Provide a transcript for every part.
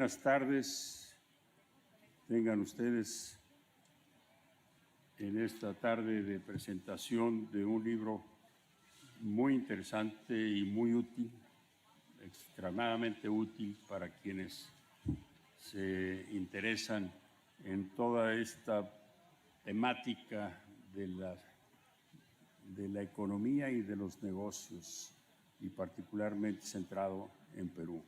buenas tardes tengan ustedes en esta tarde de presentación de un libro muy interesante y muy útil, extremadamente útil para quienes se interesan en toda esta temática de la economía y de los negocios, y particularmente centrado en Perú.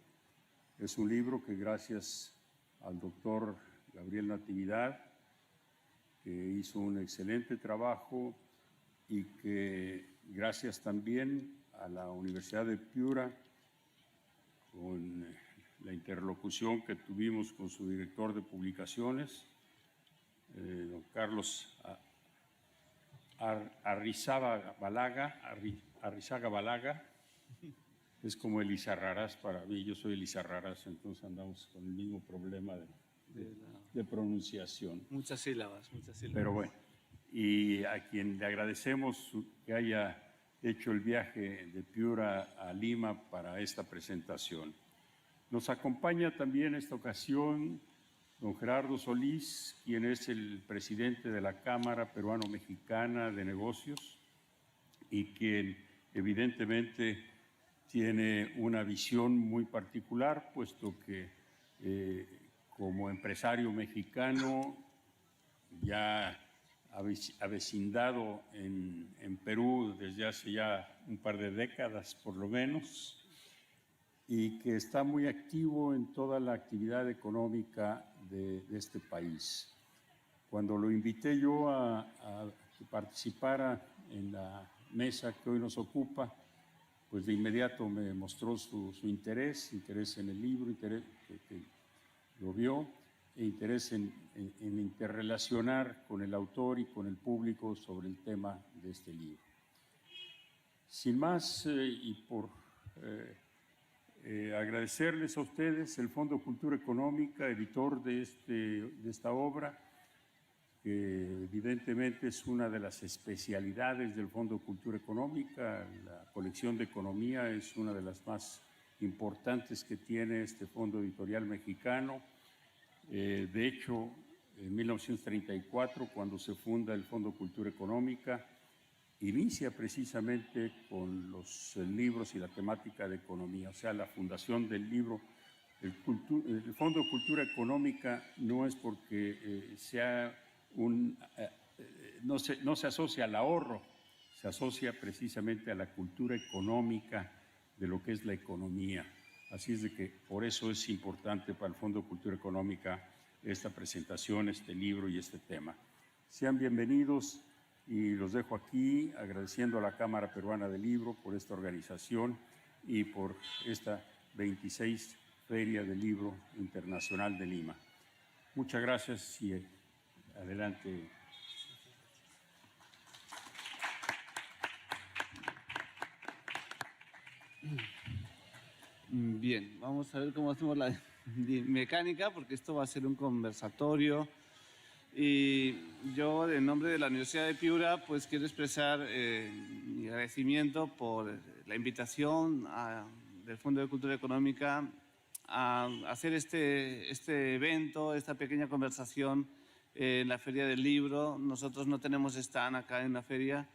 Es un libro que, gracias al doctor Gabriel Natividad, que hizo un excelente trabajo, y que gracias también a la Universidad de Piura, con la interlocución que tuvimos con su director de publicaciones, don Carlos Arrizaga Balaga, es como el Izarrarás para mí, yo soy el Izarrarás, entonces andamos con el mismo problema de pronunciación. Muchas sílabas. Pero bueno, y a quien le agradecemos que haya hecho el viaje de Piura a Lima para esta presentación. Nos acompaña también en esta ocasión don Gerardo Solís, quien es el presidente de la Cámara Peruano-Mexicana de Negocios y quien evidentemente tiene una visión muy particular, puesto que como empresario mexicano ya avecindado en Perú desde hace ya un par de décadas por lo menos, y que está muy activo en toda la actividad económica de este país. Cuando lo invité yo a que participara en la mesa que hoy nos ocupa, pues de inmediato me mostró su interés en el libro, interés que lo vio, e interés en interrelacionar con el autor y con el público sobre el tema de este libro. Sin más, y por agradecerles a ustedes, el Fondo Cultura Económica, editor de esta obra, que evidentemente es una de las especialidades del Fondo Cultura Económica. La colección de economía es una de las más importantes que tiene este fondo editorial mexicano. De hecho, en 1934, cuando se funda el Fondo Cultura Económica, inicia precisamente con los libros y la temática de economía, o sea, la fundación del libro. El Fondo Cultura Económica no es porque no se asocia al ahorro, se asocia precisamente a la cultura económica de lo que es la economía. Así es de que por eso es importante para el Fondo Cultura Económica esta presentación, este libro y este tema. Sean bienvenidos. Y los dejo aquí agradeciendo a la Cámara Peruana del Libro por esta organización y por esta 26 Feria del Libro Internacional de Lima. Muchas gracias y adelante. Bien, vamos a ver cómo hacemos la mecánica, porque esto va a ser un conversatorio. Y yo, en nombre de la Universidad de Piura, pues quiero expresar mi agradecimiento por la invitación del Fondo de Cultura Económica a hacer este evento, esta pequeña conversación en la Feria del Libro. Nosotros no tenemos stand acá en la feria,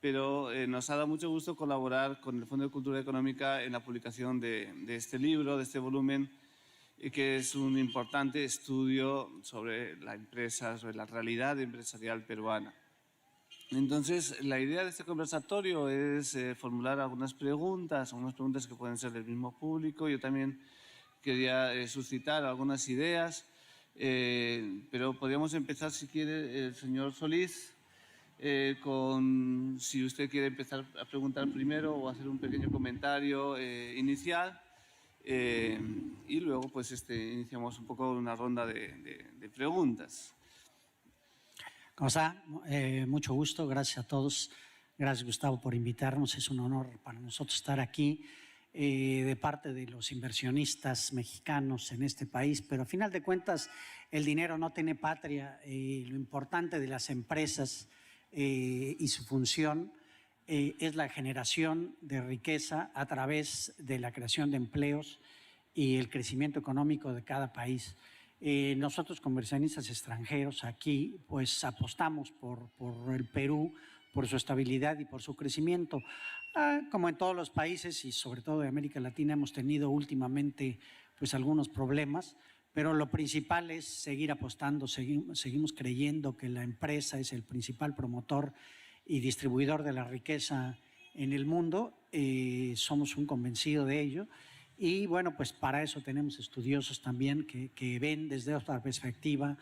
pero nos ha dado mucho gusto colaborar con el Fondo de Cultura Económica en la publicación de este libro, de este volumen, que es un importante estudio sobre la empresa, sobre la realidad empresarial peruana. Entonces, la idea de este conversatorio es formular algunas preguntas que pueden ser del mismo público. Yo también quería suscitar algunas ideas, pero podríamos empezar, si quiere, el señor Solís, si usted quiere empezar a preguntar primero o hacer un pequeño comentario inicial. Y luego pues iniciamos un poco una ronda de preguntas. ¿Cómo está? Mucho gusto, gracias a todos. Gracias, Gustavo, por invitarnos. Es un honor para nosotros estar aquí de parte de los inversionistas mexicanos en este país, pero a final de cuentas el dinero no tiene patria. Lo importante de las empresas y su función es la generación de riqueza a través de la creación de empleos y el crecimiento económico de cada país. Nosotros, como inversionistas extranjeros aquí, pues apostamos por el Perú, por su estabilidad y por su crecimiento. Como en todos los países y sobre todo de América Latina, hemos tenido últimamente pues algunos problemas, pero lo principal es seguir apostando, seguimos creyendo que la empresa es el principal promotor y distribuidor de la riqueza en el mundo. Somos un convencido de ello. Y bueno, pues para eso tenemos estudiosos también que ven desde otra perspectiva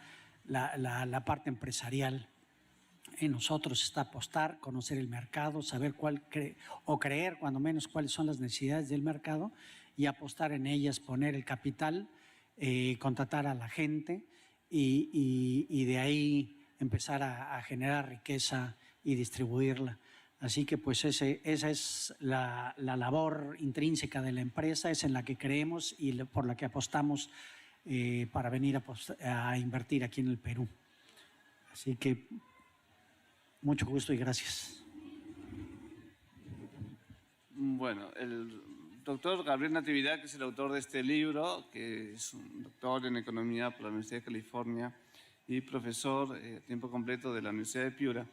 la parte empresarial. En nosotros está apostar, conocer el mercado, saber creer cuando menos cuáles son las necesidades del mercado y apostar en ellas, poner el capital, contratar a la gente y de ahí empezar a generar riqueza y distribuirla. Así que pues esa es la labor intrínseca de la empresa, es en la que creemos y por la que apostamos para venir a invertir aquí en el Perú. Así que mucho gusto y gracias. Bueno, el doctor Gabriel Natividad, que es el autor de este libro, que es un doctor en economía por la Universidad de California y profesor a tiempo completo de la Universidad de Piura.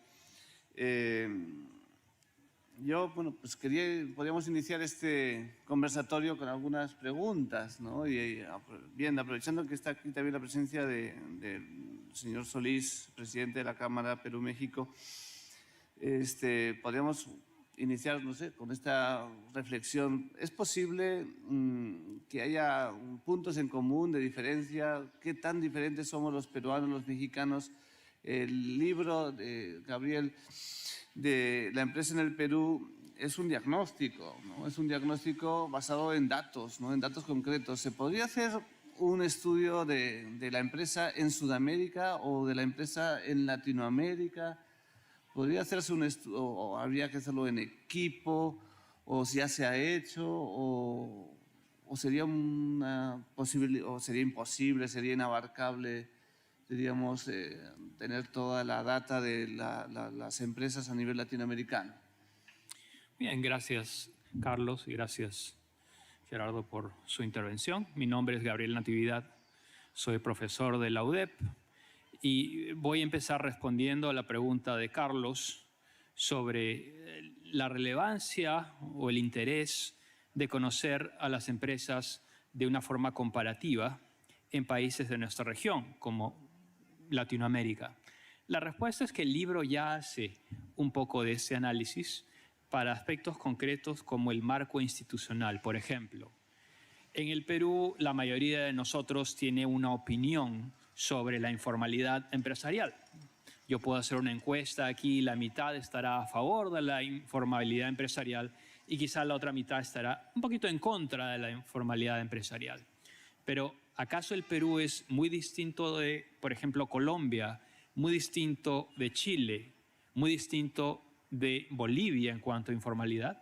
Yo, bueno, pues podríamos iniciar este conversatorio con algunas preguntas, ¿no? Y bien, aprovechando que está aquí también la presencia del señor Solís, presidente de la Cámara Perú-México, podríamos iniciar, no sé, con esta reflexión. ¿Es posible que haya puntos en común de diferencia? ¿Qué tan diferentes somos los peruanos, los mexicanos? El libro de Gabriel de la empresa en el Perú es un diagnóstico, ¿no? Es un diagnóstico basado en datos, ¿no? En datos concretos. ¿Se podría hacer un estudio de la empresa en Sudamérica o de la empresa en Latinoamérica? ¿Podría hacerse un estudio o habría que hacerlo en equipo o si ya se ha hecho o sería una posibilidad o sería imposible, sería inabarcable, diríamos, tener toda la data de las empresas a nivel latinoamericano? Bien, gracias Carlos y gracias Gerardo por su intervención. Mi nombre es Gabriel Natividad, soy profesor de la UDEP y voy a empezar respondiendo a la pregunta de Carlos sobre la relevancia o el interés de conocer a las empresas de una forma comparativa en países de nuestra región, como Latinoamérica. La respuesta es que el libro ya hace un poco de ese análisis para aspectos concretos como el marco institucional. Por ejemplo, en el Perú la mayoría de nosotros tiene una opinión sobre la informalidad empresarial. Yo puedo hacer una encuesta aquí, la mitad estará a favor de la informalidad empresarial y quizá la otra mitad estará un poquito en contra de la informalidad empresarial. Pero ¿acaso el Perú es muy distinto de, por ejemplo, Colombia, muy distinto de Chile, muy distinto de Bolivia en cuanto a informalidad?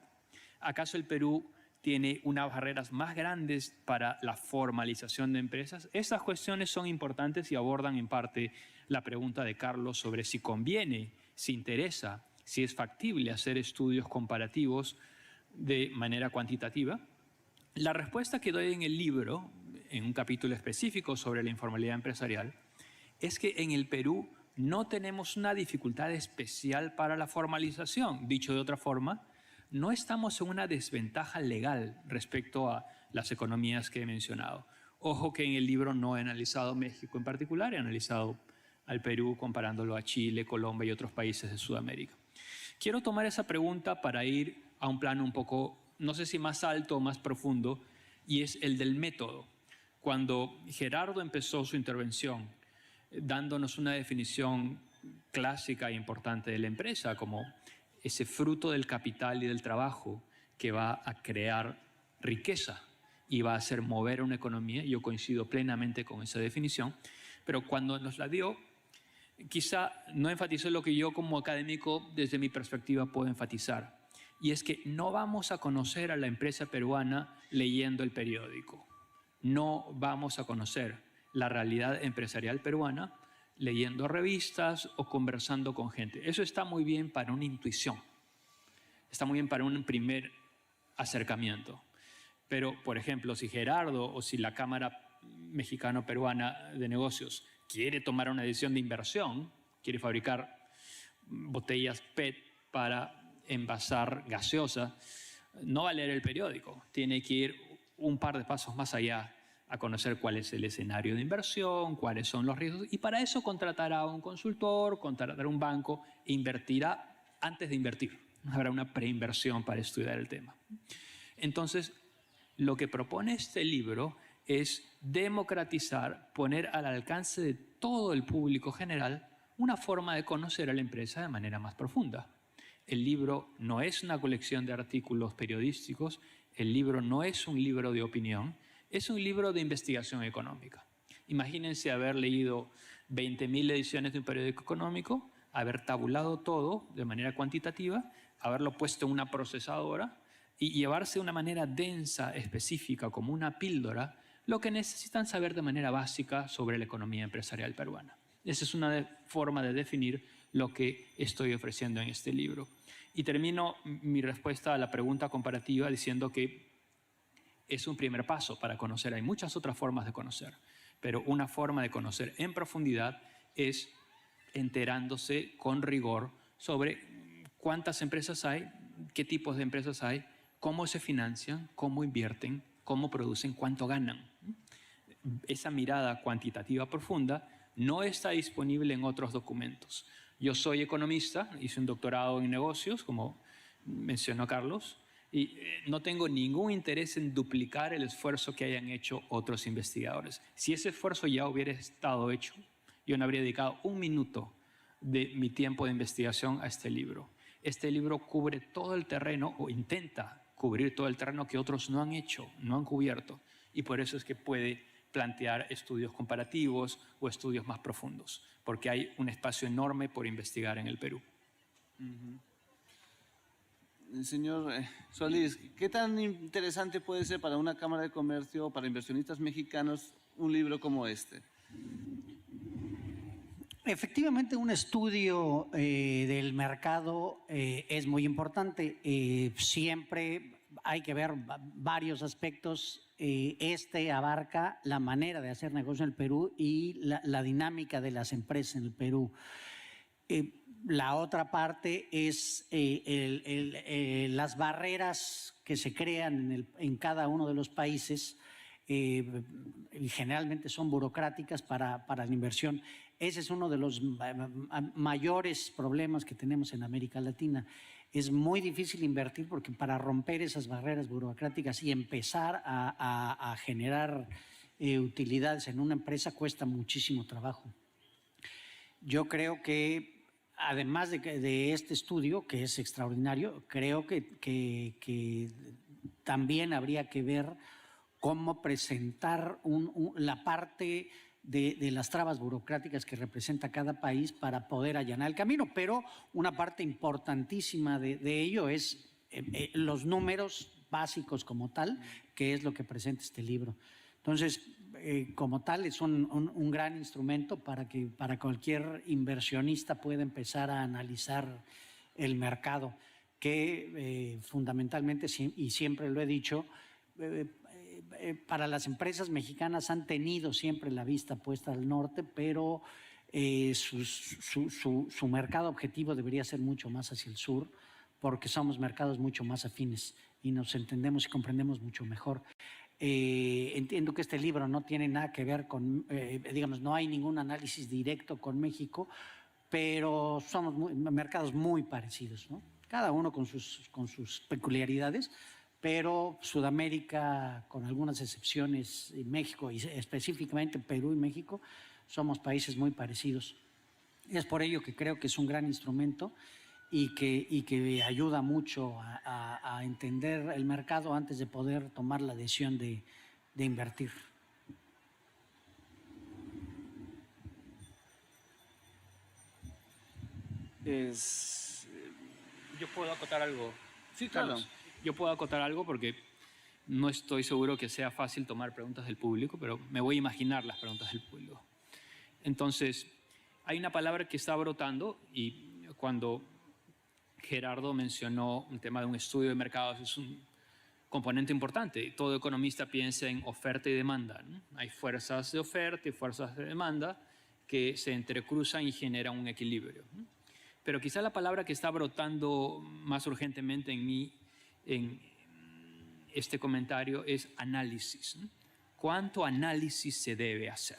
¿Acaso el Perú tiene unas barreras más grandes para la formalización de empresas? Estas cuestiones son importantes y abordan en parte la pregunta de Carlos sobre si conviene, si interesa, si es factible hacer estudios comparativos de manera cuantitativa. La respuesta que doy en el libro, en un capítulo específico sobre la informalidad empresarial, es que en el Perú no tenemos una dificultad especial para la formalización. Dicho de otra forma, no estamos en una desventaja legal respecto a las economías que he mencionado. Ojo que en el libro no he analizado México en particular, he analizado al Perú comparándolo a Chile, Colombia y otros países de Sudamérica. Quiero tomar esa pregunta para ir a un plano un poco, no sé si más alto o más profundo, y es el del método. Cuando Gerardo empezó su intervención dándonos una definición clásica e importante de la empresa como ese fruto del capital y del trabajo que va a crear riqueza y va a hacer mover una economía, yo coincido plenamente con esa definición, pero cuando nos la dio, quizá no enfatizó lo que yo como académico desde mi perspectiva puedo enfatizar, y es que no vamos a conocer a la empresa peruana leyendo el periódico. No vamos a conocer la realidad empresarial peruana leyendo revistas o conversando con gente. Eso está muy bien para una intuición, está muy bien para un primer acercamiento. Pero, por ejemplo, si Gerardo o si la Cámara Mexicano-Peruana de Negocios quiere tomar una decisión de inversión, quiere fabricar botellas PET para envasar gaseosa, no va a leer el periódico, tiene que ir un par de pasos más allá a conocer cuál es el escenario de inversión, cuáles son los riesgos, y para eso contratará a un consultor, contratará a un banco e invertirá antes de invertir. Habrá una preinversión para estudiar el tema. Entonces, lo que propone este libro es democratizar, poner al alcance de todo el público general una forma de conocer a la empresa de manera más profunda. El libro no es una colección de artículos periodísticos, el libro no es un libro de opinión, es un libro de investigación económica. Imagínense haber leído 20.000 ediciones de un periódico económico, haber tabulado todo de manera cuantitativa, haberlo puesto en una procesadora y llevarse de una manera densa, específica, como una píldora, lo que necesitan saber de manera básica sobre la economía empresarial peruana. Esa es una forma de definir lo que estoy ofreciendo en este libro. Y termino mi respuesta a la pregunta comparativa diciendo que es un primer paso para conocer. Hay muchas otras formas de conocer, pero una forma de conocer en profundidad es enterándose con rigor sobre cuántas empresas hay, qué tipos de empresas hay, cómo se financian, cómo invierten, cómo producen, cuánto ganan. Esa mirada cuantitativa profunda no está disponible en otros documentos. Yo soy economista, hice un doctorado en negocios, como mencionó Carlos, y no tengo ningún interés en duplicar el esfuerzo que hayan hecho otros investigadores. Si ese esfuerzo ya hubiera estado hecho, yo no habría dedicado un minuto de mi tiempo de investigación a este libro. Este libro cubre todo el terreno, o intenta cubrir todo el terreno que otros no han hecho, no han cubierto, y por eso es que puede plantear estudios comparativos o estudios más profundos, porque hay un espacio enorme por investigar en el Perú. Señor Solís, ¿qué tan interesante puede ser para una Cámara de Comercio o para inversionistas mexicanos un libro como este? Efectivamente, un estudio del mercado es muy importante. Siempre hay que ver varios aspectos. Este abarca la manera de hacer negocio en el Perú y la dinámica de las empresas en el Perú. La otra parte es las barreras que se crean en cada uno de los países. Generalmente son burocráticas para la inversión. Ese es uno de los mayores problemas que tenemos en América Latina. Es muy difícil invertir porque para romper esas barreras burocráticas y empezar a generar utilidades en una empresa cuesta muchísimo trabajo. Yo creo que además de este estudio, que es extraordinario, creo que también habría que ver cómo presentar la parte de las trabas burocráticas que representa cada país para poder allanar el camino. Pero una parte importantísima de ello es los números básicos como tal, que es lo que presenta este libro. Entonces, como tal, es un gran instrumento para cualquier inversionista pueda empezar a analizar el mercado, que fundamentalmente, y siempre lo he dicho, para las empresas mexicanas han tenido siempre la vista puesta al norte, pero su mercado objetivo debería ser mucho más hacia el sur, porque somos mercados mucho más afines y nos entendemos y comprendemos mucho mejor. Entiendo que este libro no tiene nada que ver con, digamos, no hay ningún análisis directo con México, pero somos mercados muy parecidos, ¿no? Cada uno con sus peculiaridades, pero Sudamérica, con algunas excepciones, y México, y específicamente Perú y México, somos países muy parecidos. Es por ello que creo que es un gran instrumento y que ayuda mucho a entender el mercado antes de poder tomar la decisión de invertir. Yo puedo acotar algo. Sí, claro. Carlos. Yo puedo acotar algo porque no estoy seguro que sea fácil tomar preguntas del público, pero me voy a imaginar las preguntas del público. Entonces, hay una palabra que está brotando y cuando Gerardo mencionó el tema de un estudio de mercados, es componente importante. Todo economista piensa en oferta y demanda, ¿no? Hay fuerzas de oferta y fuerzas de demanda que se entrecruzan y generan un equilibrio, ¿no? Pero quizá la palabra que está brotando más urgentemente en mí, en este comentario, es análisis, ¿no? ¿Cuánto análisis se debe hacer?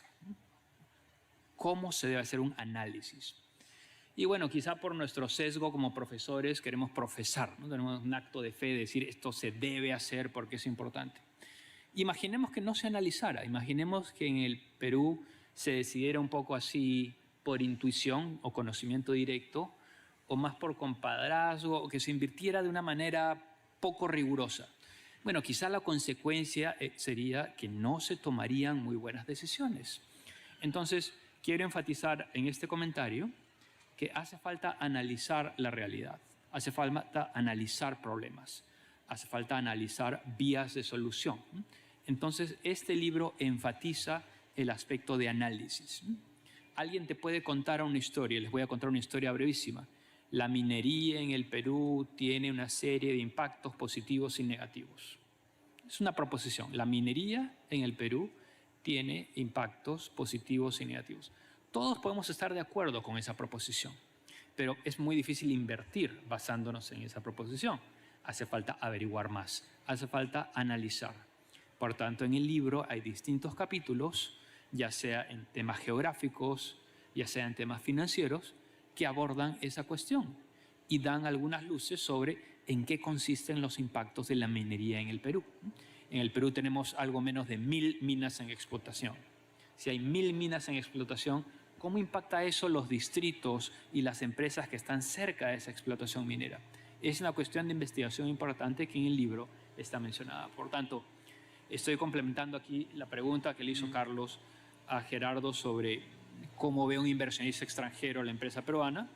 ¿Cómo se debe hacer un análisis? Y bueno, quizá por nuestro sesgo como profesores queremos profesar, ¿no? Tenemos un acto de fe de decir esto se debe hacer porque es importante. Imaginemos que no se analizara, imaginemos que en el Perú se decidiera un poco así por intuición o conocimiento directo, o más por compadrazgo, o que se invirtiera de una manera poco rigurosa. Bueno, quizá la consecuencia sería que no se tomarían muy buenas decisiones. Entonces, quiero enfatizar en este comentario que hace falta analizar la realidad, hace falta analizar problemas, hace falta analizar vías de solución. Entonces, este libro enfatiza el aspecto de análisis. Alguien te puede contar una historia, les voy a contar una historia brevísima. La minería en el Perú tiene una serie de impactos positivos y negativos. Es una proposición. La minería en el Perú tiene impactos positivos y negativos. Todos podemos estar de acuerdo con esa proposición, pero es muy difícil invertir basándonos en esa proposición. Hace falta averiguar más, hace falta analizar. Por tanto, en el libro hay distintos capítulos, ya sea en temas geográficos, ya sea en temas financieros, que abordan esa cuestión y dan algunas luces sobre en qué consisten los impactos de la minería en el Perú. En el Perú tenemos algo menos de 1000 minas en explotación. Si hay 1000 minas en explotación, ¿cómo impacta eso los distritos y las empresas que están cerca de esa explotación minera? Es una cuestión de investigación importante que en el libro está mencionada. Por tanto, estoy complementando aquí la pregunta que le hizo Carlos a Gerardo sobre cómo ve un inversionista extranjero la empresa peruana.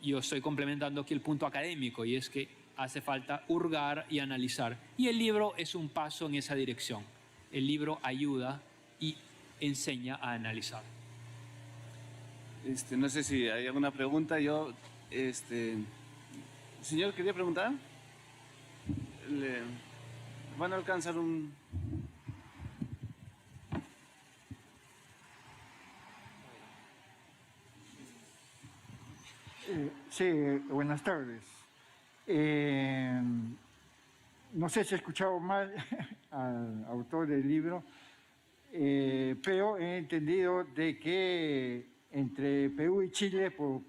Yo estoy complementando aquí el punto académico, y es que hace falta hurgar y analizar. Y el libro es un paso en esa dirección. El libro ayuda y enseña a analizar. No sé si hay alguna pregunta. Señor, ¿quería preguntar? ¿Van a alcanzar un...? Sí, buenas tardes. No sé si he escuchado mal al autor del libro, pero he entendido de que entre Perú y Chile, por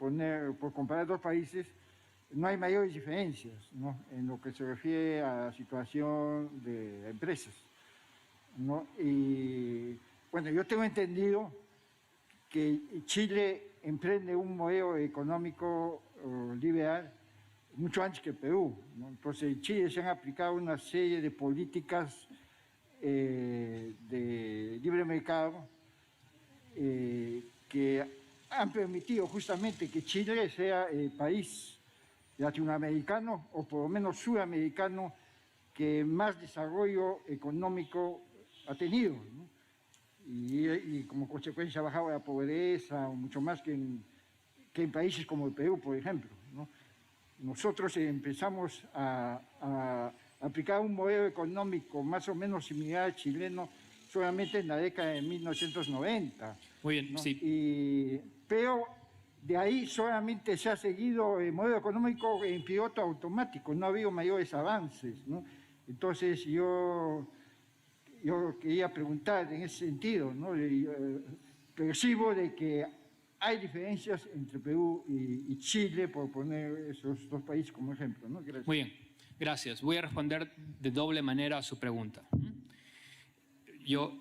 comparar dos países, no hay mayores diferencias, ¿no?, en lo que se refiere a la situación de empresas, ¿no? Y bueno, yo tengo entendido que Chile emprende un modelo económico liberal mucho antes que Perú, ¿no? Entonces, en Chile se han aplicado una serie de políticas de libre mercado que han permitido justamente que Chile sea el país latinoamericano, o por lo menos sudamericano, que más desarrollo económico ha tenido, ¿no? Y como consecuencia ha bajado la pobreza, mucho más que en países como el Perú, por ejemplo, ¿no? Nosotros empezamos a aplicar un modelo económico más o menos similar al chileno solamente en la década de 1990. Muy bien, ¿no? sí. Pero de ahí solamente se ha seguido el modelo económico en piloto automático, no ha habido mayores avances, ¿no? Entonces yo quería preguntar en ese sentido, ¿no? Percibo de que hay diferencias entre Perú y Chile, por poner esos dos países como ejemplo, ¿no? Gracias. Muy bien, gracias. Voy a responder de doble manera a su pregunta. Yo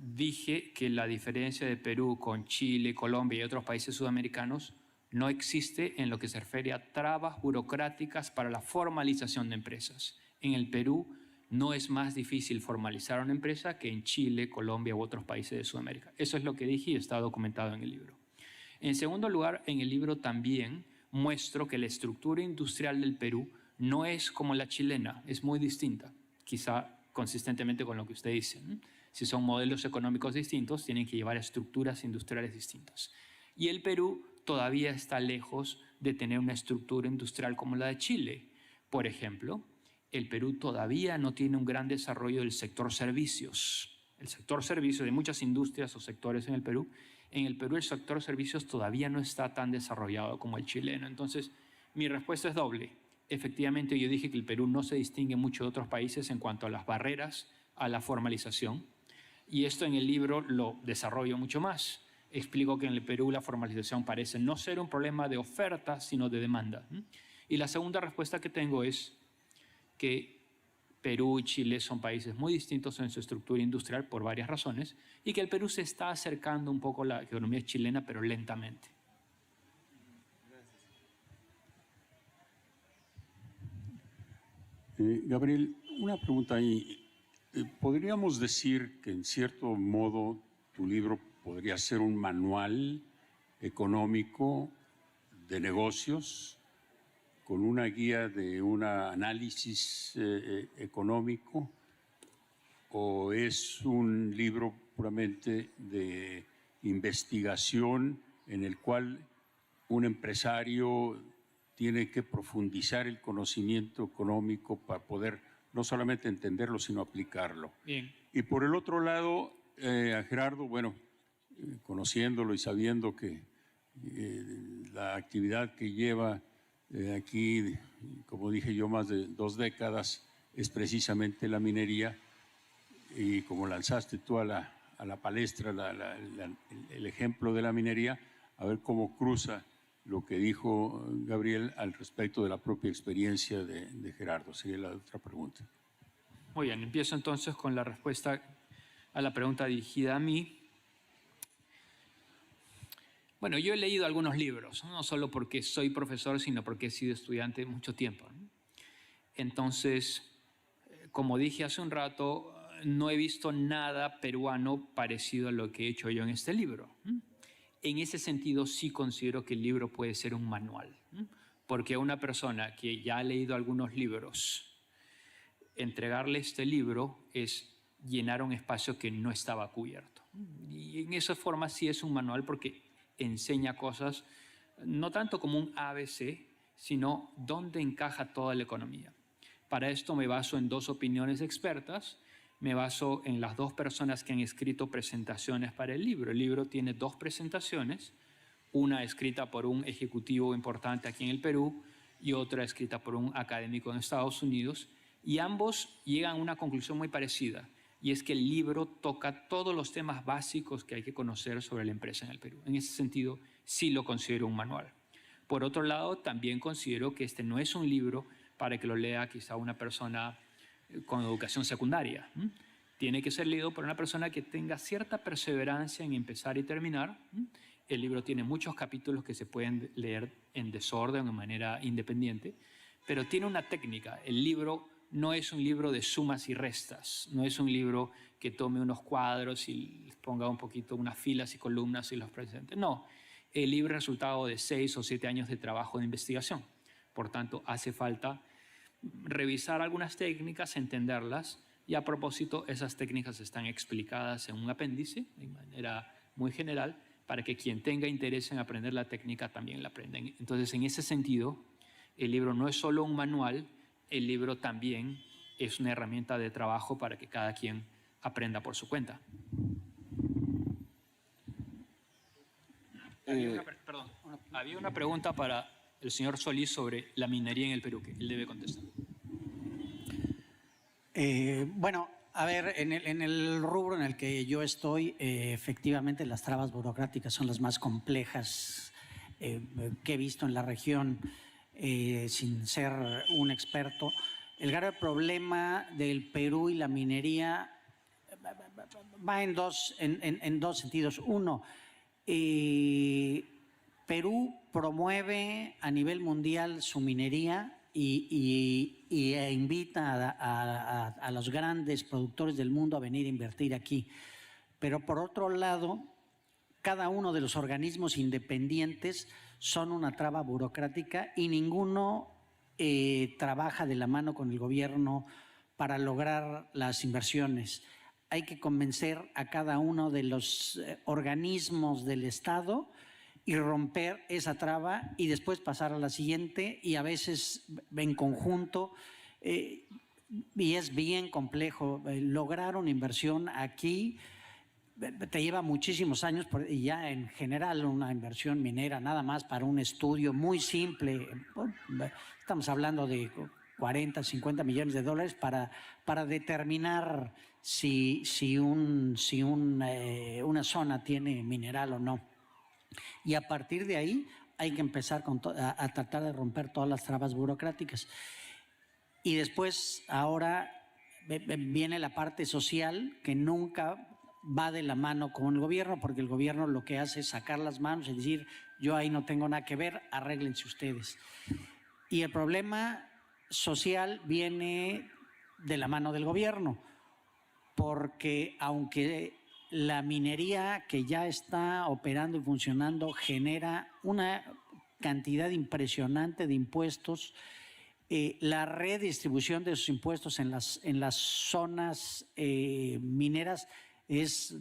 dije que la diferencia de Perú con Chile, Colombia y otros países sudamericanos no existe en lo que se refiere a trabas burocráticas para la formalización de empresas. En el Perú no es más difícil formalizar una empresa que en Chile, Colombia u otros países de Sudamérica. Eso es lo que dije y está documentado en el libro. En segundo lugar, en el libro también muestro que la estructura industrial del Perú no es como la chilena, es muy distinta, quizá consistentemente con lo que usted dice, ¿no? Si son modelos económicos distintos, tienen que llevar estructuras industriales distintas. Y el Perú todavía está lejos de tener una estructura industrial como la de Chile. Por ejemplo, el Perú todavía no tiene un gran desarrollo del sector servicios. El sector servicios de muchas industrias o sectores en el Perú el sector servicios todavía no está tan desarrollado como el chileno. Entonces, mi respuesta es doble. Efectivamente, yo dije que el Perú no se distingue mucho de otros países en cuanto a las barreras a la formalización. Y esto en el libro lo desarrollo mucho más. Explico que en el Perú la formalización parece no ser un problema de oferta, sino de demanda. Y la segunda respuesta que tengo es que Perú y Chile son países muy distintos en su estructura industrial por varias razones y que el Perú se está acercando un poco a la economía chilena, pero lentamente. Gabriel, una pregunta ahí. ¿Podríamos decir que en cierto modo tu libro podría ser un manual económico de negocios con una guía de un análisis económico, o es un libro puramente de investigación en el cual un empresario tiene que profundizar el conocimiento económico para poder no solamente entenderlo, sino aplicarlo? Bien. Y por el otro lado, a Gerardo, bueno, conociéndolo y sabiendo que la actividad que lleva aquí, como dije yo, más de 2 décadas, es precisamente la minería, y como lanzaste tú a la palestra el ejemplo de la minería, a ver cómo cruza lo que dijo Gabriel al respecto de la propia experiencia de Gerardo. Sería la otra pregunta. Muy bien, empiezo entonces con la respuesta a la pregunta dirigida a mí. Bueno, yo he leído algunos libros, no solo porque soy profesor, sino porque he sido estudiante mucho tiempo. Entonces, como dije hace un rato, no he visto nada peruano parecido a lo que he hecho yo en este libro. En ese sentido, sí considero que el libro puede ser un manual, porque a una persona que ya ha leído algunos libros, entregarle este libro es llenar un espacio que no estaba cubierto. Y en esa forma sí es un manual porque enseña cosas, no tanto como un ABC, sino dónde encaja toda la economía. Para esto me baso en 2 opiniones expertas, me baso en las 2 personas que han escrito presentaciones para el libro. El libro tiene 2 presentaciones, una escrita por un ejecutivo importante aquí en el Perú y otra escrita por un académico en Estados Unidos, y ambos llegan a una conclusión muy parecida, y es que el libro toca todos los temas básicos que hay que conocer sobre la empresa en el Perú. En ese sentido, sí lo considero un manual. Por otro lado, también considero que este no es un libro para que lo lea quizá una persona con educación secundaria. Tiene que ser leído por una persona que tenga cierta perseverancia en empezar y terminar. El libro tiene muchos capítulos que se pueden leer en desorden, de manera independiente, pero tiene una técnica. El libro no es un libro de sumas y restas, no es un libro que tome unos cuadros y les ponga un poquito unas filas y columnas y los presente. No, el libro es resultado de 6 o 7 años de trabajo de investigación. Por tanto, hace falta revisar algunas técnicas, entenderlas, y a propósito, esas técnicas están explicadas en un apéndice de manera muy general para que quien tenga interés en aprender la técnica también la aprenda. Entonces, en ese sentido, el libro no es solo un manual, el libro también es una herramienta de trabajo para que cada quien aprenda por su cuenta. Había una pregunta para el señor Solís sobre la minería en el Perú, que él debe contestar. Bueno, a ver, en el rubro en el que yo estoy, efectivamente las trabas burocráticas son las más complejas que he visto en la región, sin ser un experto. El grave problema del Perú y la minería va en dos sentidos. Uno, Perú promueve a nivel mundial su minería e invita a los grandes productores del mundo a venir a invertir aquí. Pero por otro lado, cada uno de los organismos independientes son una traba burocrática y ninguno trabaja de la mano con el gobierno para lograr las inversiones. Hay que convencer a cada uno de los organismos del Estado y romper esa traba y después pasar a la siguiente, y a veces en conjunto, y es bien complejo. Lograr una inversión aquí te lleva muchísimos años y ya en general una inversión minera nada más para un estudio muy simple, estamos hablando de 40, 50 millones de dólares para determinar si una zona tiene mineral o no. Y a partir de ahí hay que empezar a tratar de romper todas las trabas burocráticas. Y después ahora viene la parte social, que nunca va de la mano con el gobierno, porque el gobierno lo que hace es sacar las manos y decir, yo ahí no tengo nada que ver, arréglense ustedes. Y el problema social viene de la mano del gobierno, porque aunque la minería que ya está operando y funcionando genera una cantidad impresionante de impuestos, la redistribución de esos impuestos en las zonas mineras es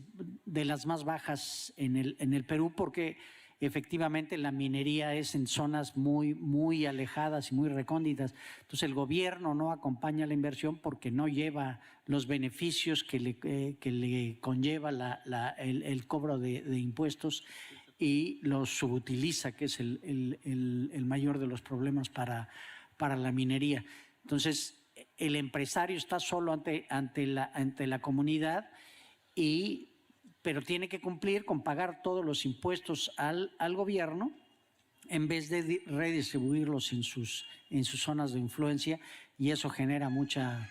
de las más bajas en el Perú, porque efectivamente la minería es en zonas muy, muy alejadas y muy recónditas. Entonces el gobierno no acompaña la inversión porque no lleva los beneficios que le conlleva el cobro de impuestos y los subutiliza, que es el mayor de los problemas para la minería. Entonces el empresario está solo ante la comunidad, pero tiene que cumplir con pagar todos los impuestos al gobierno en vez de redistribuirlos en sus zonas de influencia, y eso genera mucha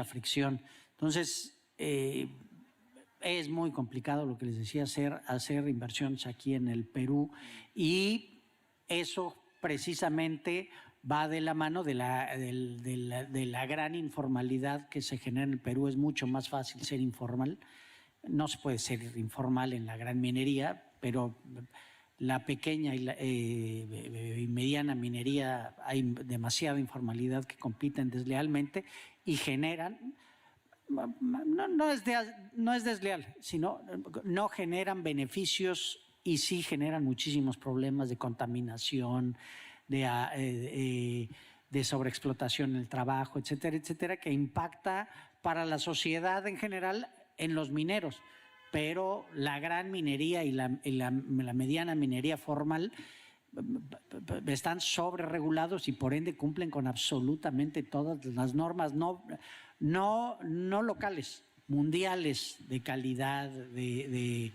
fricción. Entonces, es muy complicado lo que les decía, hacer inversiones aquí en el Perú, y eso precisamente va de la mano de la gran informalidad que se genera en el Perú. Es mucho más fácil ser informal. No se puede ser informal en la gran minería, pero la pequeña y mediana minería hay demasiada informalidad que compiten deslealmente y generan, no es desleal, sino no generan beneficios y sí generan muchísimos problemas de contaminación, de sobreexplotación en el trabajo, etcétera, etcétera, que impacta para la sociedad en general en los mineros. Pero la gran minería y la mediana minería formal están sobreregulados y por ende cumplen con absolutamente todas las normas, no locales, mundiales, de calidad, de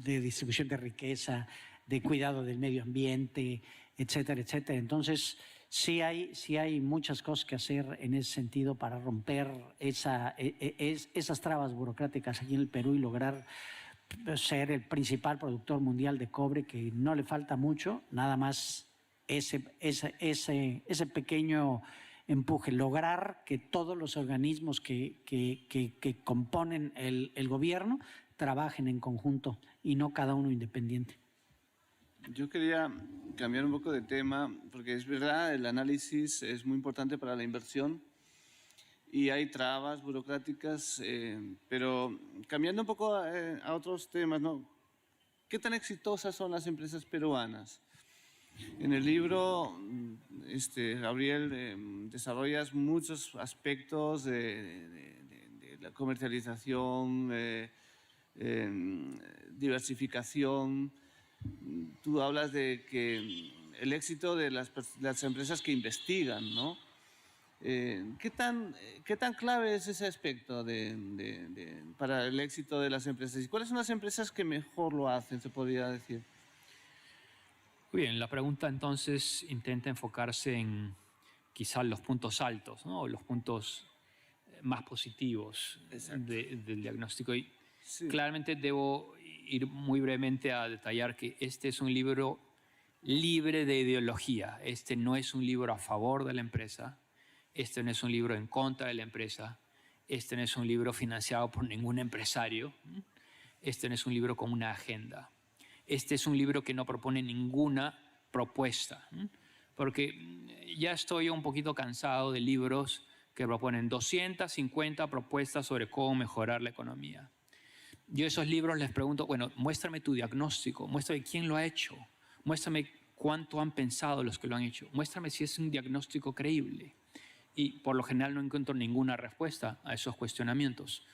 distribución de riqueza, de cuidado del medio ambiente, etcétera, etcétera. Entonces, sí hay muchas cosas que hacer en ese sentido para romper esas trabas burocráticas aquí en el Perú y lograr ser el principal productor mundial de cobre, que no le falta mucho, nada más ese pequeño empuje, lograr que todos los organismos que componen el gobierno trabajen en conjunto y no cada uno independiente. Yo quería cambiar un poco de tema, porque es verdad, el análisis es muy importante para la inversión y hay trabas burocráticas, pero cambiando un poco a otros temas, ¿no? ¿Qué tan exitosas son las empresas peruanas? En el libro, Gabriel, desarrollas muchos aspectos de la comercialización, diversificación. Tú hablas de que el éxito de las empresas que investigan, ¿no? ¿Qué tan clave es ese aspecto para el éxito de las empresas? ¿Y cuáles son las empresas que mejor lo hacen, se podría decir? Muy bien, la pregunta entonces intenta enfocarse en quizás los puntos altos, ¿no? O los puntos más positivos del diagnóstico. Y sí, claramente debo ir muy brevemente a detallar que este es un libro libre de ideología. Este no es un libro a favor de la empresa, este no es un libro en contra de la empresa, este no es un libro financiado por ningún empresario, este no es un libro con una agenda. Este es un libro que no propone ninguna propuesta, porque ya estoy un poquito cansado de libros que proponen 250 propuestas sobre cómo mejorar la economía. Yo a esos libros les pregunto, bueno, muéstrame tu diagnóstico, muéstrame quién lo ha hecho, muéstrame cuánto han pensado los que lo han hecho. Muéstrame si es un diagnóstico creíble. Y por lo general no encuentro ninguna respuesta a esos cuestionamientos.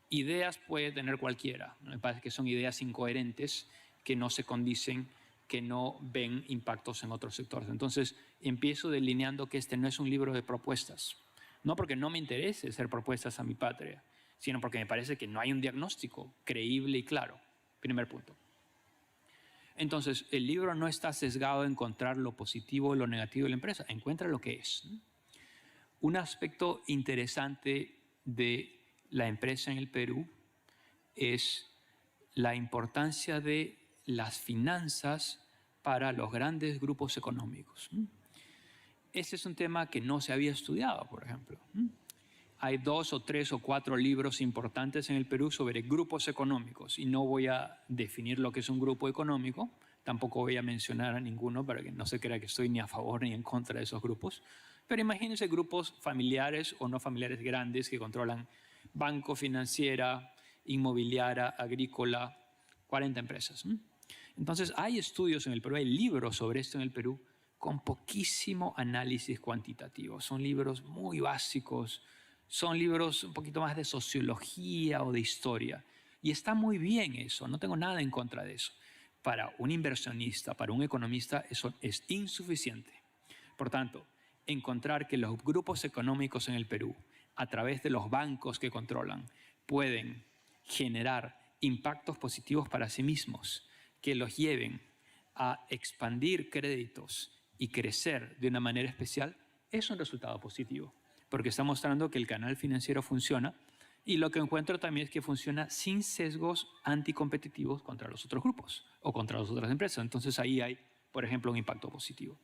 Ideas puede tener cualquiera. Me parece que son ideas incoherentes que no se condicen, que no ven impactos en otros sectores. Entonces, empiezo delineando que este no es un libro de propuestas. No porque no me interese hacer propuestas a mi patria, sino porque me parece que no hay un diagnóstico creíble y claro. Primer punto. Entonces, el libro no está sesgado a encontrar lo positivo o lo negativo de la empresa. Encuentra lo que es. Un aspecto interesante de la empresa en el Perú es la importancia de las finanzas para los grandes grupos económicos. Ese es un tema que no se había estudiado, por ejemplo. Hay 2 o 3 o 4 libros importantes en el Perú sobre grupos económicos y no voy a definir lo que es un grupo económico, tampoco voy a mencionar a ninguno para que no se crea que estoy ni a favor ni en contra de esos grupos, pero imagínense grupos familiares o no familiares grandes que controlan banco, financiera, inmobiliaria, agrícola, 40 empresas. Entonces hay estudios en el Perú, hay libros sobre esto en el Perú con poquísimo análisis cuantitativo, son libros muy básicos, son libros un poquito más de sociología o de historia. Y está muy bien eso, no tengo nada en contra de eso. Para un inversionista, para un economista, eso es insuficiente. Por tanto, encontrar que los grupos económicos en el Perú, a través de los bancos que controlan, pueden generar impactos positivos para sí mismos, que los lleven a expandir créditos y crecer de una manera especial, es un resultado positivo. Porque está mostrando que el canal financiero funciona y lo que encuentro también es que funciona sin sesgos anticompetitivos contra los otros grupos o contra las otras empresas. Entonces ahí hay, por ejemplo, un impacto positivo.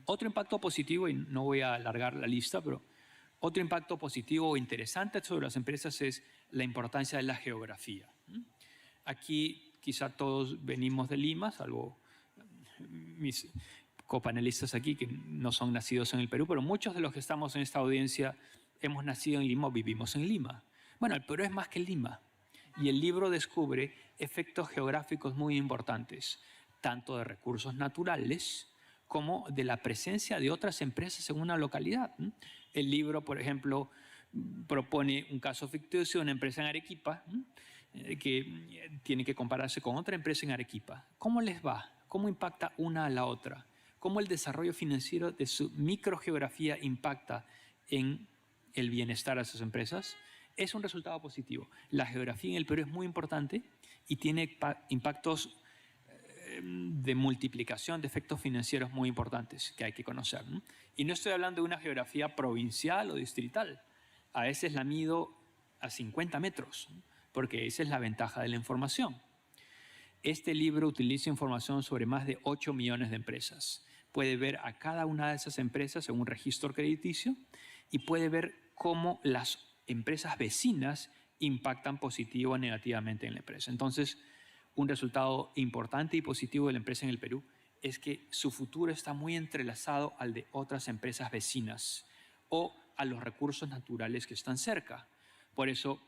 Otro impacto positivo, y no voy a alargar la lista, pero otro impacto positivo o interesante sobre las empresas es la importancia de la geografía. Aquí quizá todos venimos de Lima, salvo mis copanelistas aquí que no son nacidos en el Perú, pero muchos de los que estamos en esta audiencia hemos nacido en Lima o vivimos en Lima. Bueno, el Perú es más que Lima y el libro descubre efectos geográficos muy importantes, tanto de recursos naturales como de la presencia de otras empresas en una localidad. El libro, por ejemplo, propone un caso ficticio de una empresa en Arequipa que tiene que compararse con otra empresa en Arequipa. ¿Cómo les va? ¿Cómo impacta una a la otra? ¿Cómo el desarrollo financiero de su microgeografía impacta en el bienestar de esas empresas? Es un resultado positivo. La geografía en el Perú es muy importante y tiene impactos de multiplicación de efectos financieros muy importantes que hay que conocer, ¿no? Y no estoy hablando de una geografía provincial o distrital. A veces la mido a 50 metros, ¿no? Porque esa es la ventaja de la información. Este libro utiliza información sobre más de 8 millones de empresas. Puede ver a cada una de esas empresas en un registro crediticio y puede ver cómo las empresas vecinas impactan positivo o negativamente en la empresa. Entonces, un resultado importante y positivo de la empresa en el Perú es que su futuro está muy entrelazado al de otras empresas vecinas o a los recursos naturales que están cerca. Por eso,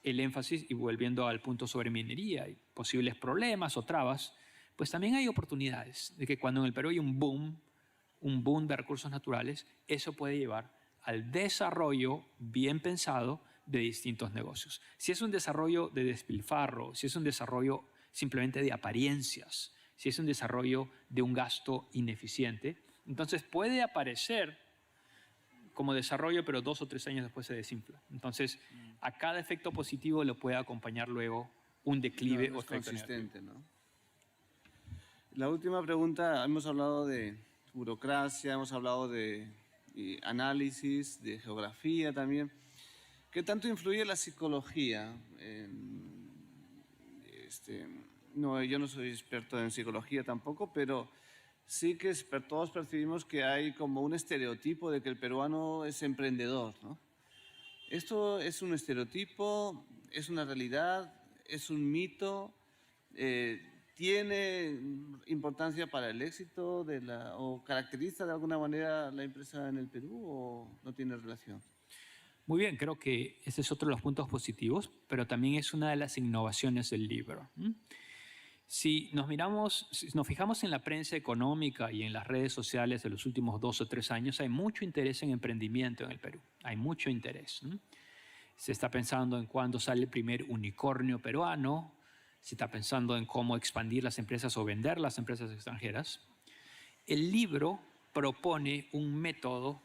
el énfasis, y volviendo al punto sobre minería y posibles problemas o trabas, pues también hay oportunidades de que cuando en el Perú hay un boom de recursos naturales, eso puede llevar al desarrollo bien pensado de distintos negocios. Si es un desarrollo de despilfarro, si es un desarrollo simplemente de apariencias, si es un desarrollo de un gasto ineficiente, entonces puede aparecer como desarrollo, pero 2 o 3 años después se desinfla. Entonces, a cada efecto positivo le puede acompañar luego un declive o efecto consistente, ¿no? La última pregunta, hemos hablado de burocracia, hemos hablado de análisis, de geografía también. ¿Qué tanto influye la psicología? No, yo no soy experto en psicología tampoco, pero sí que todos percibimos que hay como un estereotipo de que el peruano es emprendedor, ¿no? ¿Esto es un estereotipo? ¿Es una realidad? ¿Es un mito? ¿Tiene importancia para el éxito o caracteriza de alguna manera la empresa en el Perú o no tiene relación? Muy bien, creo que ese es otro de los puntos positivos, pero también es una de las innovaciones del libro. Si nos fijamos en la prensa económica y en las redes sociales de los últimos 2 o 3 años, hay mucho interés en emprendimiento en el Perú. Hay mucho interés. Se está pensando en cuándo sale el primer unicornio peruano, se está pensando en cómo expandir las empresas o vender las empresas extranjeras. El libro propone un método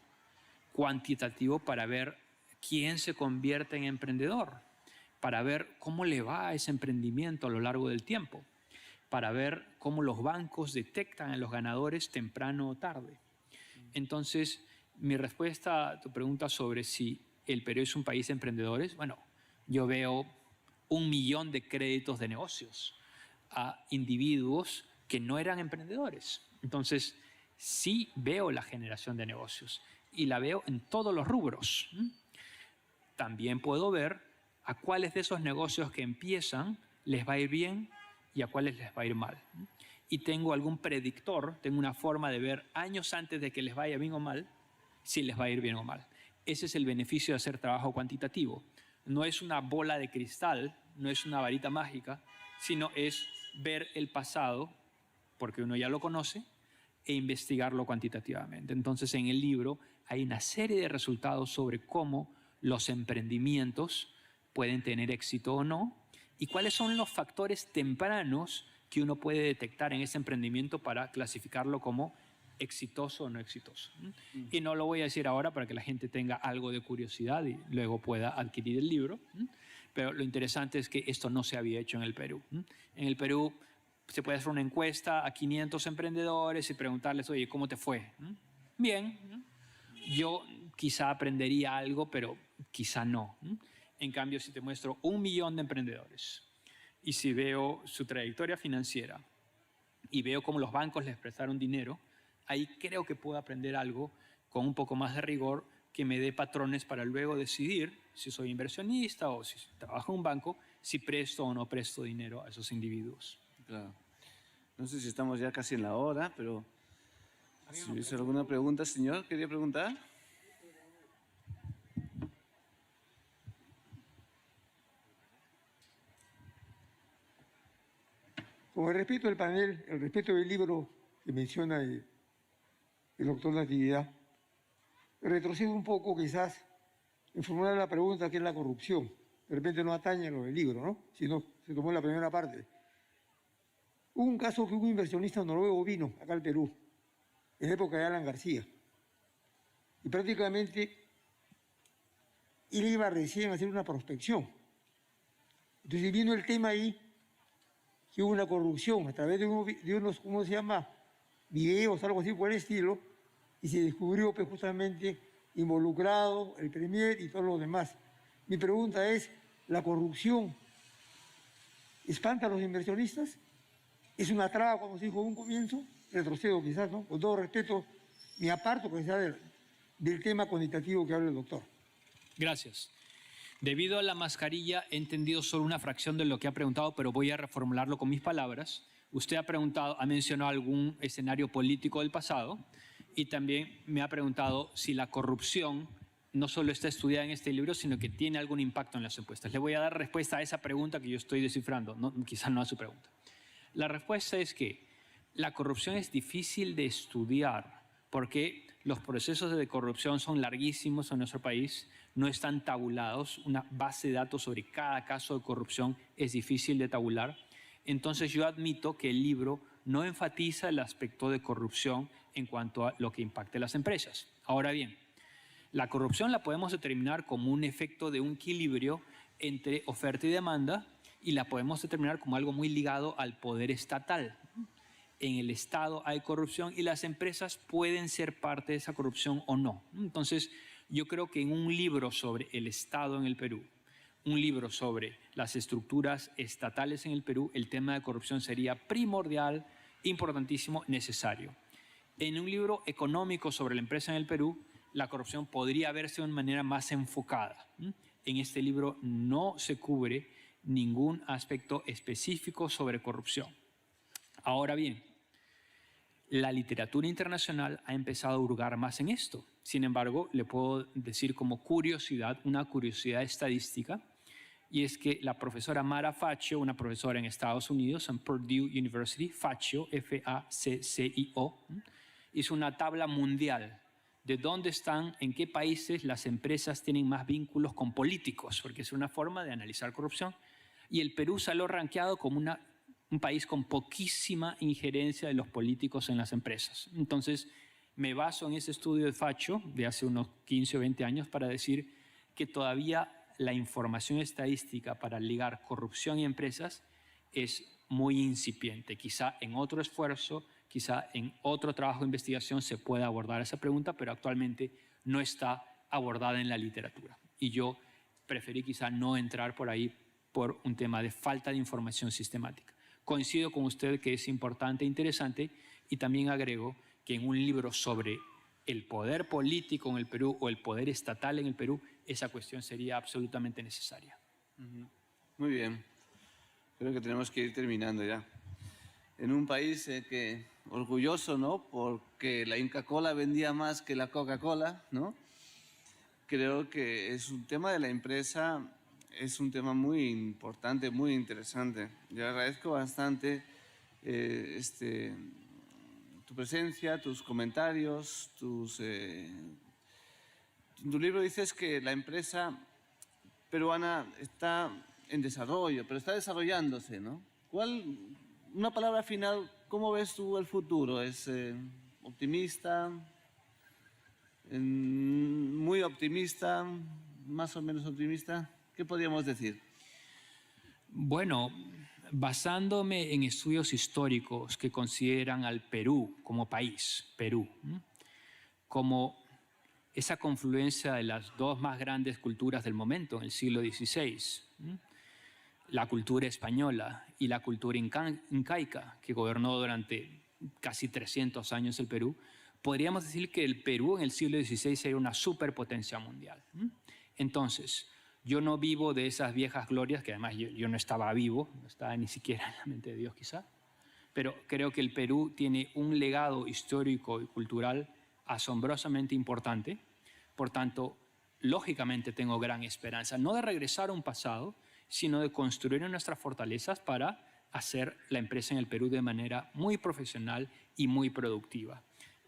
cuantitativo para ver quién se convierte en emprendedor, para ver cómo le va a ese emprendimiento a lo largo del tiempo, para ver cómo los bancos detectan a los ganadores temprano o tarde. Entonces, mi respuesta a tu pregunta sobre si el Perú es un país de emprendedores, bueno, yo veo 1 millón de créditos de negocios a individuos que no eran emprendedores. Entonces, sí veo la generación de negocios y la veo en todos los rubros. También puedo ver a cuáles de esos negocios que empiezan les va a ir bien y a cuáles les va a ir mal. Y tengo algún predictor, tengo una forma de ver años antes de que les vaya bien o mal, si les va a ir bien o mal. Ese es el beneficio de hacer trabajo cuantitativo. No es una bola de cristal, no es una varita mágica, sino es ver el pasado, porque uno ya lo conoce, e investigarlo cuantitativamente. Entonces, en el libro hay una serie de resultados sobre cómo los emprendimientos pueden tener éxito o no, y cuáles son los factores tempranos que uno puede detectar en ese emprendimiento para clasificarlo como exitoso o no exitoso. Y no lo voy a decir ahora para que la gente tenga algo de curiosidad y luego pueda adquirir el libro, pero lo interesante es que esto no se había hecho en el Perú. En el Perú se puede hacer una encuesta a 500 emprendedores y preguntarles, oye, ¿cómo te fue? Bien, yo quizá aprendería algo, pero quizá no. En cambio, si te muestro 1 millón de emprendedores y si veo su trayectoria financiera y veo cómo los bancos les prestaron dinero, ahí creo que puedo aprender algo con un poco más de rigor que me dé patrones para luego decidir si soy inversionista o si trabajo en un banco, si presto o no presto dinero a esos individuos. Claro. No sé si estamos ya casi en la hora, pero si hubiese alguna pregunta, señor, ¿quería preguntar? Con el respeto del panel, el respeto del libro que menciona el doctor Natividad, retrocedo un poco quizás en formular la pregunta que es la corrupción. De repente no atañe a lo del libro, ¿no? Sino se tomó la primera parte. Hubo un caso que un inversionista noruego vino acá al Perú, en la época de Alan García, y prácticamente él iba recién a hacer una prospección. Entonces vino el tema ahí, que hubo una corrupción a través de unos, ¿cómo se llama?, videos, algo así por el estilo, y se descubrió pues, justamente involucrado el premier y todos los demás. Mi pregunta es, ¿la corrupción espanta a los inversionistas? ¿Es una traba, como se dijo en un comienzo? Retrocedo quizás, ¿no? Con todo respeto, me aparto quizás del tema cuantitativo que habla el doctor. Gracias. Debido a la mascarilla, he entendido solo una fracción de lo que ha preguntado, pero voy a reformularlo con mis palabras. Usted ha mencionado algún escenario político del pasado y también me ha preguntado si la corrupción no solo está estudiada en este libro, sino que tiene algún impacto en las encuestas. Le voy a dar respuesta a esa pregunta que yo estoy descifrando, quizás no a su pregunta. La respuesta es que la corrupción es difícil de estudiar porque los procesos de corrupción son larguísimos en nuestro país, no están tabulados, una base de datos sobre cada caso de corrupción es difícil de tabular. Entonces yo admito que el libro no enfatiza el aspecto de corrupción en cuanto a lo que impacte las empresas. Ahora bien, la corrupción la podemos determinar como un efecto de un equilibrio entre oferta y demanda y la podemos determinar como algo muy ligado al poder estatal. En el Estado hay corrupción y las empresas pueden ser parte de esa corrupción o no. Entonces, yo creo que en un libro sobre el Estado en el Perú, un libro sobre las estructuras estatales en el Perú, el tema de corrupción sería primordial, importantísimo, necesario. En un libro económico sobre la empresa en el Perú, la corrupción podría verse de una manera más enfocada. En este libro no se cubre ningún aspecto específico sobre corrupción. Ahora bien, la literatura internacional ha empezado a hurgar más en esto. Sin embargo, le puedo decir como curiosidad, una curiosidad estadística, y es que la profesora Mara Faccio, una profesora en Estados Unidos, en Purdue University, Faccio, F-A-C-C-I-O, hizo una tabla mundial de dónde están, en qué países las empresas tienen más vínculos con políticos, porque es una forma de analizar corrupción. Y el Perú salió rankeado como un país con poquísima injerencia de los políticos en las empresas. Entonces, me baso en ese estudio de Faccio de hace unos 15 o 20 años para decir que todavía la información estadística para ligar corrupción y empresas es muy incipiente. Quizá en otro esfuerzo, quizá en otro trabajo de investigación se pueda abordar esa pregunta, pero actualmente no está abordada en la literatura. Y yo preferí quizá no entrar por ahí por un tema de falta de información sistemática. Coincido con usted que es importante e interesante, y también agrego que en un libro sobre el poder político en el Perú o el poder estatal en el Perú, esa cuestión sería absolutamente necesaria. Muy bien. Creo que tenemos que ir terminando ya. En un país que orgulloso, ¿no? Porque la Inca Kola vendía más que la Coca-Cola, ¿no? Creo que es un tema de la empresa, es un tema muy importante, muy interesante. Yo agradezco bastante tu presencia, tus comentarios, en tu libro dices que la empresa peruana está en desarrollo, pero está desarrollándose, ¿no? Una palabra final, ¿cómo ves tú el futuro? ¿Es optimista? ¿Muy optimista? ¿Más o menos optimista? ¿Qué podríamos decir? Bueno, basándome en estudios históricos que consideran al Perú como país, Perú, como esa confluencia de las dos más grandes culturas del momento, en el siglo XVI, la cultura española y la cultura incaica, que gobernó durante casi 300 años el Perú, podríamos decir que el Perú en el siglo XVI era una superpotencia mundial. Entonces, yo no vivo de esas viejas glorias, que además yo no estaba vivo, no estaba ni siquiera en la mente de Dios quizá, pero creo que el Perú tiene un legado histórico y cultural asombrosamente importante. Por tanto, lógicamente tengo gran esperanza, no de regresar a un pasado, sino de construir nuestras fortalezas para hacer la empresa en el Perú de manera muy profesional y muy productiva.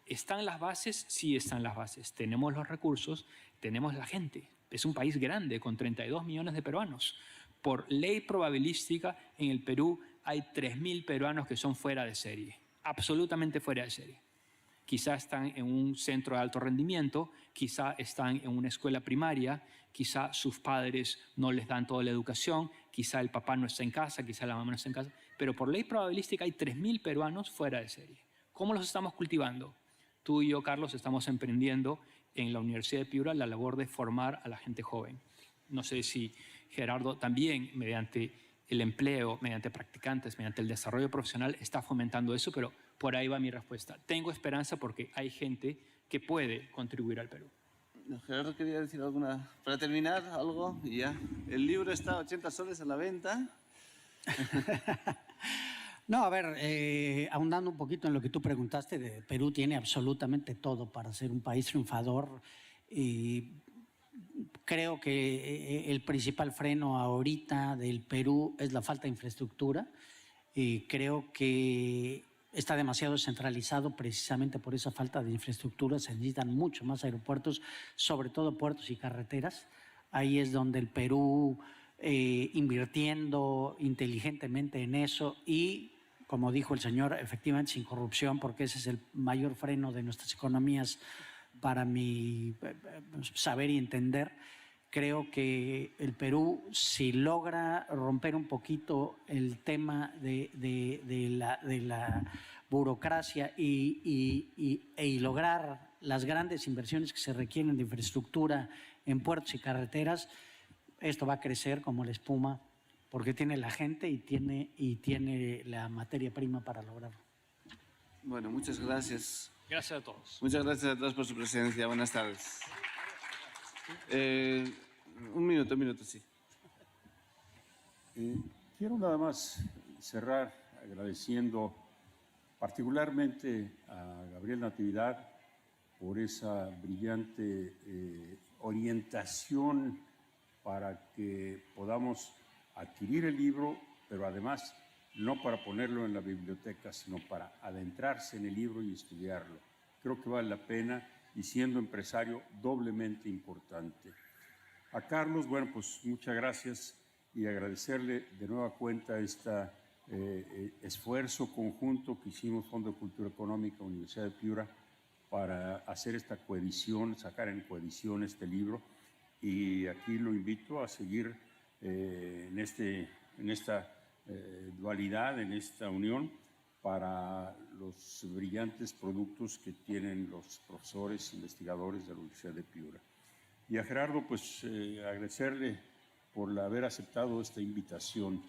¿Están las bases? Sí, están las bases. Tenemos los recursos, tenemos la gente. Es un país grande con 32 millones de peruanos. Por ley probabilística, en el Perú hay 3.000 peruanos que son fuera de serie, absolutamente fuera de serie. Quizá están en un centro de alto rendimiento, quizá están en una escuela primaria, quizá sus padres no les dan toda la educación, quizá el papá no está en casa, quizá la mamá no está en casa, pero por ley probabilística hay 3.000 peruanos fuera de serie. ¿Cómo los estamos cultivando? Tú y yo, Carlos, estamos emprendiendo en la Universidad de Piura la labor de formar a la gente joven. No sé si Gerardo también, mediante el empleo, mediante practicantes, mediante el desarrollo profesional, está fomentando eso, pero por ahí va mi respuesta. Tengo esperanza porque hay gente que puede contribuir al Perú. Gerardo quería decir alguna, para terminar, algo y ya. El libro está a 80 soles a la venta. No, a ver, ahondando un poquito en lo que tú preguntaste, Perú tiene absolutamente todo para ser un país triunfador. Y creo que el principal freno ahorita del Perú es la falta de infraestructura. Y creo que está demasiado centralizado precisamente por esa falta de infraestructura. Se necesitan mucho más aeropuertos, sobre todo puertos y carreteras. Ahí es donde el Perú, invirtiendo inteligentemente en eso y, como dijo el señor, efectivamente sin corrupción, porque ese es el mayor freno de nuestras economías para mi saber y entender. Creo que el Perú, si logra romper un poquito el tema de la burocracia y lograr las grandes inversiones que se requieren de infraestructura en puertos y carreteras, esto va a crecer como la espuma, porque tiene la gente y tiene la materia prima para lograrlo. Bueno, muchas gracias. Gracias a todos. Muchas gracias a todos por su presencia. Buenas tardes. Un minuto, sí. Quiero nada más cerrar agradeciendo particularmente a Gabriel Natividad por esa brillante orientación para que podamos adquirir el libro, pero además no para ponerlo en la biblioteca, sino para adentrarse en el libro y estudiarlo. Creo que vale la pena y siendo empresario doblemente importante. A Carlos, bueno, pues muchas gracias y agradecerle de nueva cuenta este esfuerzo conjunto que hicimos Fondo de Cultura Económica, Universidad de Piura, para hacer esta coedición, sacar en coedición este libro. Y aquí lo invito a seguir en esta dualidad, en esta unión, para los brillantes productos que tienen los profesores, investigadores de la Universidad de Piura. Y a Gerardo, pues agradecerle por haber aceptado esta invitación.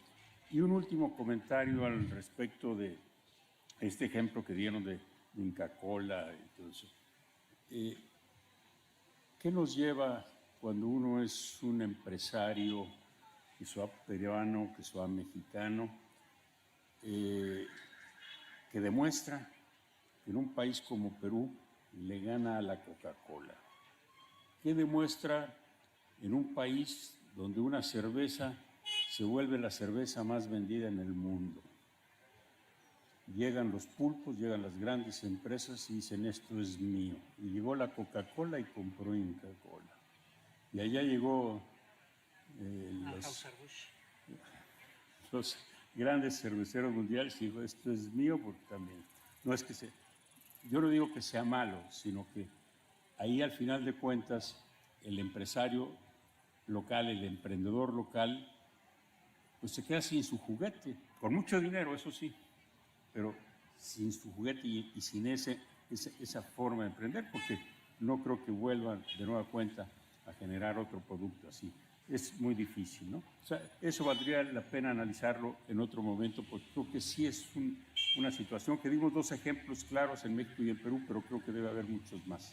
Y un último comentario al respecto de este ejemplo que dieron de Inca Kola y todo eso. ¿Qué nos lleva cuando uno es un empresario, que sea peruano, que sea mexicano, que demuestra que en un país como Perú le gana a la Coca-Cola? ¿Qué demuestra en un país donde una cerveza se vuelve la cerveza más vendida en el mundo? Llegan los pulpos, llegan las grandes empresas y dicen esto es mío. Y llegó la Coca-Cola y compró Inca Kola. Y allá llegó los grandes cerveceros mundiales y dijo esto es mío porque también. No es que yo no digo que sea malo, sino que ahí al final de cuentas el empresario local, el emprendedor local, pues se queda sin su juguete, con mucho dinero, eso sí, pero sin su juguete y sin esa forma de emprender, porque no creo que vuelvan de nueva cuenta a generar otro producto así. Es muy difícil, ¿no? O sea, eso valdría la pena analizarlo en otro momento, porque creo que sí es una situación que dimos dos ejemplos claros en México y en Perú, pero creo que debe haber muchos más.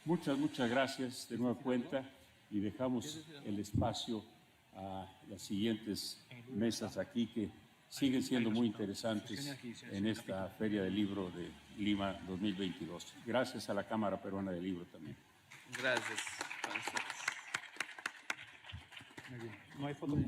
Muchas gracias de nueva cuenta y dejamos el espacio a las siguientes mesas aquí que siguen siendo muy interesantes en esta Feria del Libro de Lima 2022. Gracias a la Cámara Peruana del Libro también. Gracias. No hay foto.